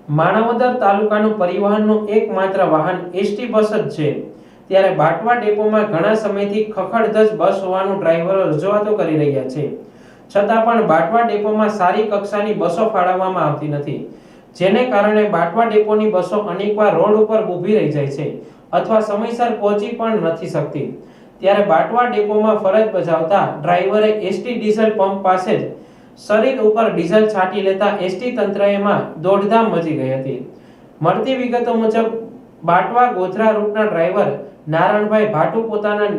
માણાવદર તાલુકાનું પરિવહનનું એકમાત્ર વાહન એસટી બસ જ છે, ત્યારે બાટવા ડેપોમાં ઘણા સમયથી ખખડધજ બસ હોવાનું ડ્રાઈવરો રજૂઆતો કરી રહ્યા છે, છતાં પણ બાટવા ડેપોમાં સારી કક્ષાની બસો ફાળવવામાં આવતી નથી, જેને કારણે બાટવા ડેપોની બસો અનેકવાર રોડ ઉપર ઊભી રહી જાય છે અથવા સમયસર પહોંચી પણ નથી શકતી। ત્યારે બાટવા ડેપોમાં ફરજ બજાવતા ડ્રાઈવરે એસટી ડીઝલ પંપ પાસે જ શરીર ઉપર ડીઝલ છાંટી લેતા એસટી તંત્રમાં દોડધામ મચી ગઈ હતી। મળતી વિગતો મુજબ બાટવા ગોધરા રૂટના ડ્રાઈવર નારાયણભાઈ ભાટુ પોતાના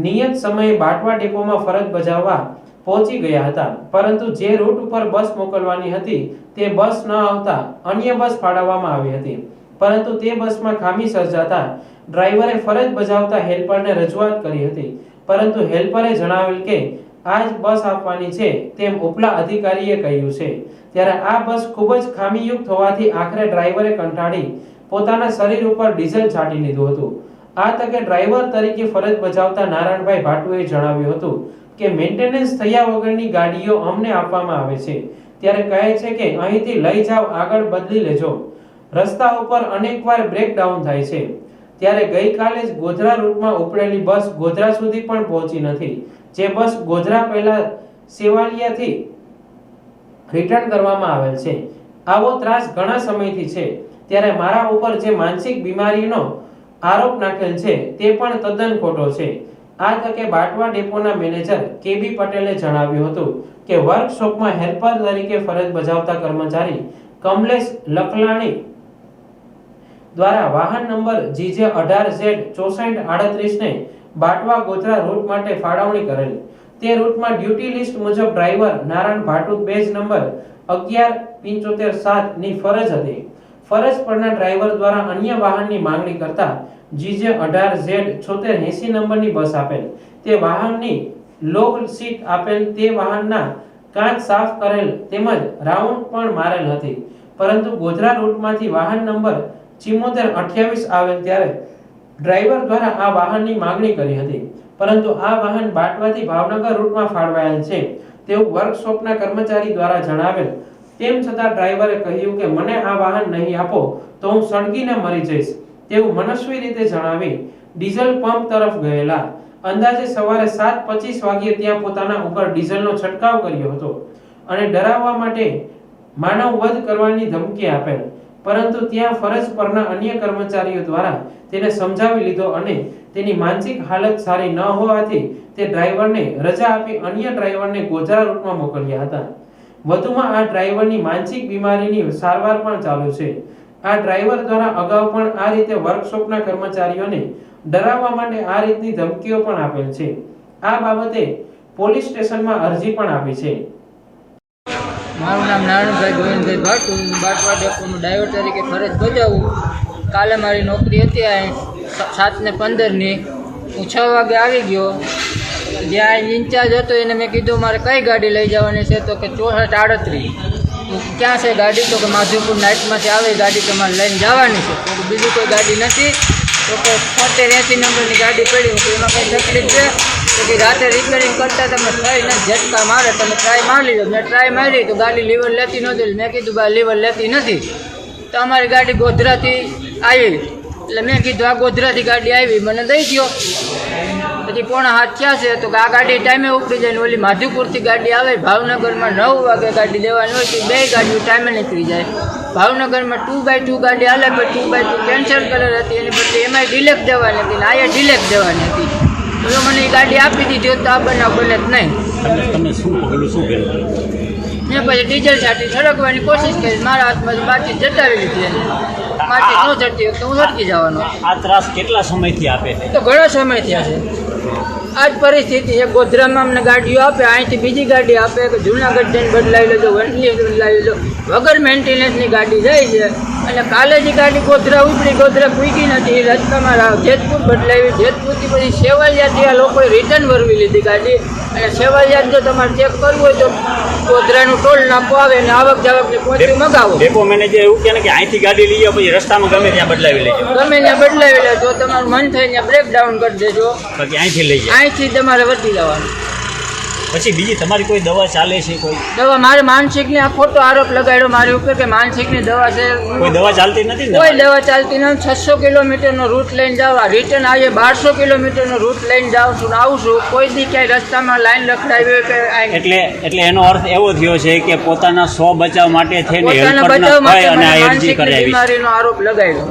નિયત સમયે બાટવા ડેપોમાં ફરજ બજાવવા પહોંચી ગયા હતા, પરંતુ જે રૂટ ઉપર બસ મોકલવાની હતી તે બસ ન આવતા અન્ય બસ ફાળવવામાં આવી હતી, પરંતુ તે બસમાં ખામી સર્જાતા ડ્રાઈવરે ફરજ બજાવતા હેલ્પરને રજૂઆત કરી હતી, પરંતુ હેલ્પરે જણાવેલ કે આ જ બસ આપવાની છે તેમ ઉપલા અધિકારીએ કહ્યું છે। ત્યારે આ બસ ખૂબ જ ખામીયુક્ત હોવાથી આખરે ડ્રાઈવરે કંટાળી પોતાના શરીર ઉપર ડીઝલ છાંટી લીધું હતું। આ તકે ડ્રાઈવર તરીકે ફરજ બજાવતા નારાયણભાઈ ભાટુએ જણાવ્યું હતું કે મેન્ટેનન્સ થયા વગરની ગાડીઓ અમને આપવામાં આવે છે, ત્યારે કહે છે કે અહીંથી લઈ જાવ, આગળ બદલી લેજો। રસ્તા ઉપર અનેકવાર બ્રેકડાઉન થાય છે, ત્યારે ગઈકાલે જ ગોધરા રૂટમાં ઉપડેલી બસ ગોધરા સુધી પણ પહોંચી નથી, જે બસ ગોધરા પહેલા સેવાલિયાથી રિટર્ન કરવામાં આવેલ છે। આવો ત્રાસ ઘણા સમયથી છે, ત્યારે મારા ઉપર જે માનસિક બીમારીનો આરોપ નાખેલ છે તે પણ તદ્દન ખોટો છે। આ તકે બાટવા ડેપોના મેનેજર કેબી પટેલે જણાવ્યું હતું કે વર્કશોપમાં હેલ્પર તરીકે ફરજ બજાવતા કર્મચારી કમલેશ લખલાણી દ્વારા વાહન નંબર GJ18Z6438 ને બાટવા ગોધરા રૂટ માટે ફાળવણી કરેલ। તે રૂટમાં ડ્યુટી લિસ્ટ મુજબ ડ્રાઈવર નારાયણ ભાટુ બેજ નંબર 11757 ની ફરજ હતી। ફરજ પરના ડ્રાઈવર દ્વારા અન્ય વાહનની માંગણી કરતા GJ18Z7680 નંબરની બસ આપેલ, તે વાહનની લોગ સીટ આપેલ, તે વાહનના કાચ સાફ કરેલ તેમજ રાઉન્ડ પણ મારેલ હતી, પરંતુ ગોધરા રૂટમાંથી વાહન નંબર 7428 આવેલ ત્યારે ડ્રાઈવર દ્વારા આ વાહનની માંગણી કરી હતી, પરંતુ આ વાહન બાટવાથી ભાવનગર રૂટમાં ફાળવાયેલ છે તેવું વર્કશોપના કર્મચારી દ્વારા જણાવેલ। તેમ છતાં ડ્રાઈવરે કહ્યું કે મને આ વાહન નહીં આપો તો હું સળગીને મરી જઈશ તેવું મનસ્વી રીતે જણાવી ડીઝલ પંપ તરફ ગયેલા। અંદાજે સવારે 7:25 વાગ્યે ત્યાં પોતાના ઉપર ડીઝલનો છંટકાવ કર્યો હતો અને ડરાવવા માટે માનવ વધ કરવાની ધમકી આપેલ, પરંતુ ત્યાં ફરજ પરના અન્ય કર્મચારીઓ દ્વારા તેને સમજાવી લીધો અને તેની માનસિક હાલત સારી ન હોવાથી તે ડ્રાઈવરને રજા આપી અન્ય ડ્રાઈવરને ગોધરા રૂટમાં મોકલ્યા હતા। વધુમાં આ ડ્રાઈવરની માનસિક બીમારીની સારવાર પણ ચાલુ છે। આ ડ્રાઈવર દ્વારા અગાઉ પણ આ રીતે વર્કશોપના કર્મચારીઓને ડરાવવા માટે આ રીતની ધમકીઓ પણ આપેલ છે। આ બાબતે પોલીસ સ્ટેશનમાં અરજી પણ આપી છે। મારું નામ નારાયણભાઈ ગોવિંદભાઈ ભાટુ, બાટવા ડેપોનું ડ્રાઈવર તરીકે ફરજ બજાવું। કાલે મારી નોકરી હતી 7:15ની, હું 6 વાગે આવી ગયો। જ્યાં ઇન્ચાર્જ હતો એને મેં કીધું મારે કઈ ગાડી લઈ જવાની છે, તો કે 6438। ક્યાં છે ગાડી, તો કે માધુપુર નાઇટમાંથી આવે ગાડી તમારે લઈને જવાની છે, તો બીજી કોઈ ગાડી નથી, તો કે 7080 નંબરની ગાડી પડી। હું એમાં કંઈ તકલીફ છે તો કે રાતે રિપેરિંગ કરતા તમે થઈને ઝટકા મારે, તમે ટ્રાય મારી લીધો। મેં ટ્રાય મારી તો ગાડી લીવર લેતી નહોતી, મેં કીધું ભાઈ લીવર લેતી નથી, તો અમારી ગાડી ગોધરાથી આવી, એટલે મેં કીધું આ ગોધરાથી ગાડી આવી મને દઈ દો। પછી 6:45 થયા છે તો આ ગાડી ટાઈમે ઉપડી જાય ને ઓલી માધુપુરથી ગાડી આવે, ભાવનગરમાં 9 વાગે ગાડી દેવાની હોય તો બે ગાડીઓ ટાઈમે નીકળી જાય। ભાવનગરમાં 2x2 ગાડી હાલે, પણ 2x2 કેન્સલ કરેલ હતી, એની બદલે એમાંય ડિલેક્સ દેવાની હતી ને આયા ડિલેક્સ દેવાની હતી, તો મને એ ગાડી આપી દીધી હોત તો આ બનાવ બને જ નહીં। મેં પછી ડીઝલ છાંટી સળગવાની કોશિશ કરી, મારા હાથમાંથી બાચી જતાવી લીધી, બાચી ન જતી વખતે હું સળગી જવાનો। આ ત્રાસ કેટલા સમયથી આપે છે? તો ઘણો સમય થયા છે। આ જ પરિસ્થિતિ છે, ગોધરામાં અમને ગાડીઓ આપે, અહીંથી બીજી ગાડી આપે કે જુનાગઢ જઈને બદલાવી લેજો, વંટલી બદલાવી લેજો, વગર મેન્ટેનન્સની ગાડી જાય છે। અને કાલે જે ગાડી ગોધરા ઉપડી, ગોધરા પૂગી નથી, રસ્તામાં જેતપુર બદલાવી, જેતપુરથી પછી સેવાલિયાથી આ લોકોએ રિટર્ન ભરવી લીધી ગાડી, અને સેવાલિયા જો તમારે ચેક કરવું હોય તો ગોધરાનું ટોલ નાખો આવે અને આવક જાવકની પહોંચી મગાવો। ડેપો મેનેજર એવું કહે ને કે અહીંથી ગાડી લઈ જાઓ, પછી રસ્તામાં ગમે ત્યાં બદલાવી લેજો, ગમે ત્યાં બદલાવી લેજો, તમારું મન થાય ત્યાં બ્રેકડાઉન કરી દેજો, બાકી અહીંથી લઈ જાઓ, અહીંથી તમારે વધી જવાનું। પછી બીજી તમારી કોઈ દવા ચાલે છે કોઈ દવા મારે માનસિકની આ ખોટો આરોપ લગાડ્યો મારી ઉપર કે માનસિકની દવા છે. કોઈ દવા ચાલતી નથી ને કોઈ તમારી? દવા ચાલતી નથી. 600 કિલોમીટરનો રૂટ લઈને જાવ, રિટર્ન આજે 1200 કિલોમીટરનો રૂટ લઈને જાઉં છું ને આવું છું. કોઈ દી ક્યાંય રસ્તામાં લાઈન લખડાવી હોય કે એટલે એનો અર્થ એવો થયો છે કે પોતાના સ્વ બચાવ માટે થઈને પોતાના હેલ્પર બચાવ ના માટે થાય અને મને આ અરજી માનસિક કરાવી. બીમારીનો આરોપ લગાડ્યો.